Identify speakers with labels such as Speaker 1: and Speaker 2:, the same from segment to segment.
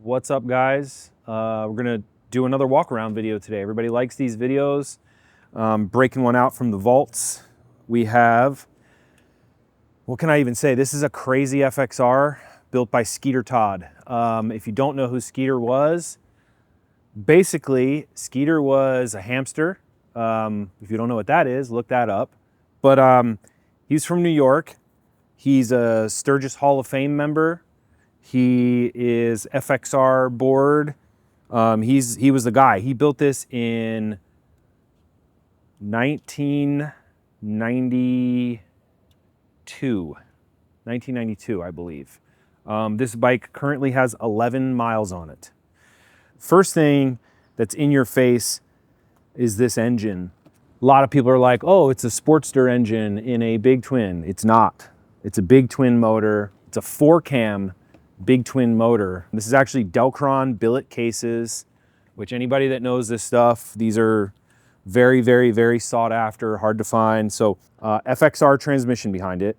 Speaker 1: What's up, guys? We're gonna do another walk around video today. Everybody likes these videos. Breaking one out from the vaults. We have, what can I even say? This is a crazy FXR built by Skeeter Todd. If you don't know who Skeeter was, basically Skeeter was a hamster. If you don't know what that is, look that up. But he's from New York. He's a Sturgis Hall of Fame member. He is FXR board. He was the guy. He built this in 1992, I believe. This bike currently has 11 miles on it. First thing that's in your face is this engine. A lot of people are like, oh, it's a Sportster engine in a big twin. It's not. It's a big twin motor. It's a 4-cam big twin motor. This is actually Delcron billet cases, which anybody that knows this stuff, these are very, very, very sought after, hard to find. So FXR transmission behind it.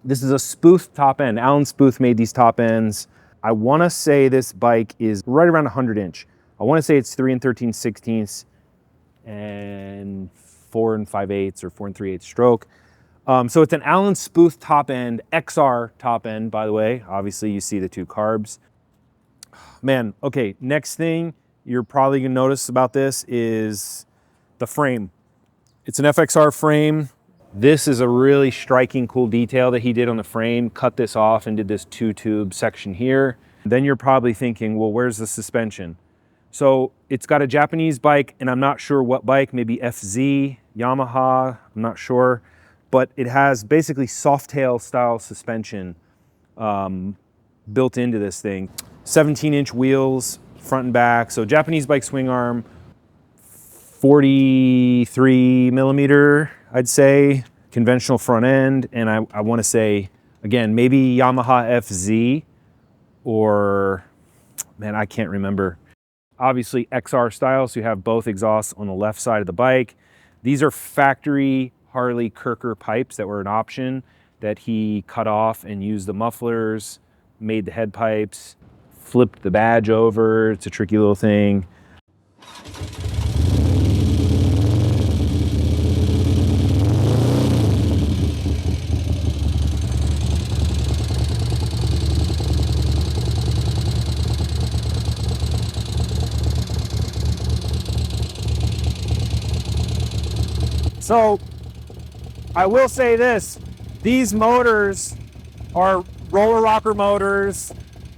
Speaker 1: This is a Spooth top end. Alan Spooth made these top ends. I want to say this bike is right around 100 inch. I want to say it's 3 13/16 and 4 5/8 or 4 3/8 stroke. So it's an Alan Spooth top end, XR top end, by the way. Obviously you see the two carbs. Man, okay, next thing you're probably gonna notice about this is the frame. It's an FXR frame. This is a really striking, cool detail that he did on the frame. Cut this off and did this 2-tube section here. Then you're probably thinking, well, where's the suspension? So it's got a Japanese bike, and I'm not sure what bike, maybe FZ, Yamaha, I'm not sure. But it has basically Softail style suspension built into this thing. 17-inch wheels, front and back. So Japanese bike swing arm, 43 millimeter, I'd say, conventional front end. And I want to say, again, maybe Yamaha FZ or, man, I can't remember. Obviously XR style, so you have both exhausts on the left side of the bike. These are factory Harley Kirker pipes that were an option that he cut off and used the mufflers, made the head pipes, flipped the badge over. It's a tricky little thing. So I will say this, these motors are roller rocker motors.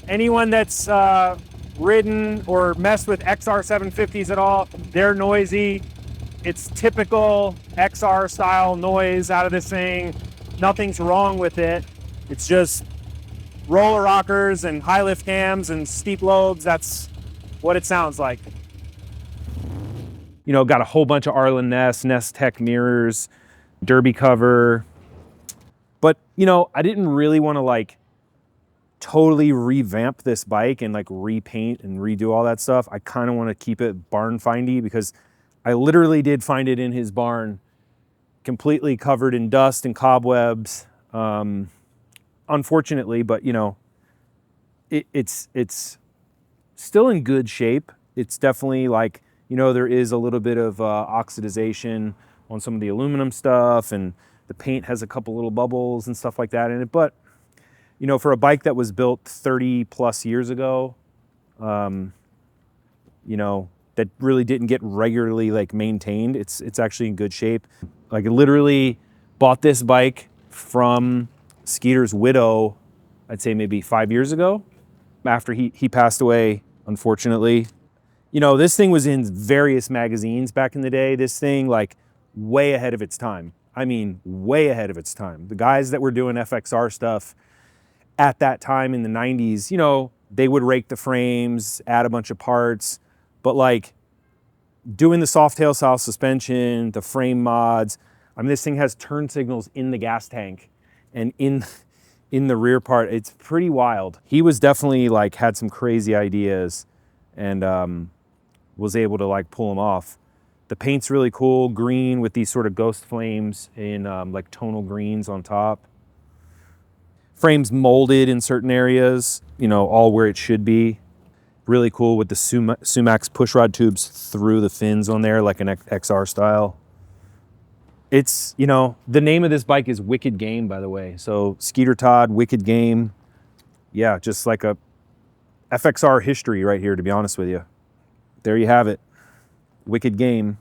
Speaker 1: Anyone that's ridden or messed with XR 750s at all, they're noisy. It's typical XR style noise out of this thing. Nothing's wrong with it. It's just roller rockers and high lift cams and steep lobes. That's what it sounds like. You know, got a whole bunch of Arlen Ness Tech mirrors, derby cover. But, you know, I didn't really want to like totally revamp this bike and like repaint and redo all that stuff. I kind of want to keep it barn findy because I literally did find it in his barn completely covered in dust and cobwebs. Unfortunately, but you know, it's still in good shape. It's definitely like, you know, there is a little bit of oxidization on some of the aluminum stuff, and the paint has a couple little bubbles and stuff like that in it. But, you know, for a bike that was built 30 plus years ago, you know, that really didn't get regularly like maintained, it's actually in good shape. Like I literally bought this bike from Skeeter's widow, I'd say maybe 5 years ago, after he passed away, unfortunately. You know, this thing was in various magazines back in the day. This thing, like, way ahead of its time. I mean, way ahead of its time. The guys that were doing FXR stuff at that time in the 90s, you know, they would rake the frames, add a bunch of parts, but like doing the Softail style suspension, the frame mods. I mean, this thing has turn signals in the gas tank and in the rear part. It's pretty wild. He was definitely like, had some crazy ideas, and was able to like pull them off. The paint's really cool, green with these sort of ghost flames in like tonal greens on top. Frame's molded in certain areas, you know, all where it should be. Really cool with the Sumax pushrod tubes through the fins on there, like an XR style. It's, you know, the name of this bike is Wicked Game, by the way. So Skeeter Todd, Wicked Game. Yeah, just like a FXR history right here, to be honest with you. There you have it. Wicked Game.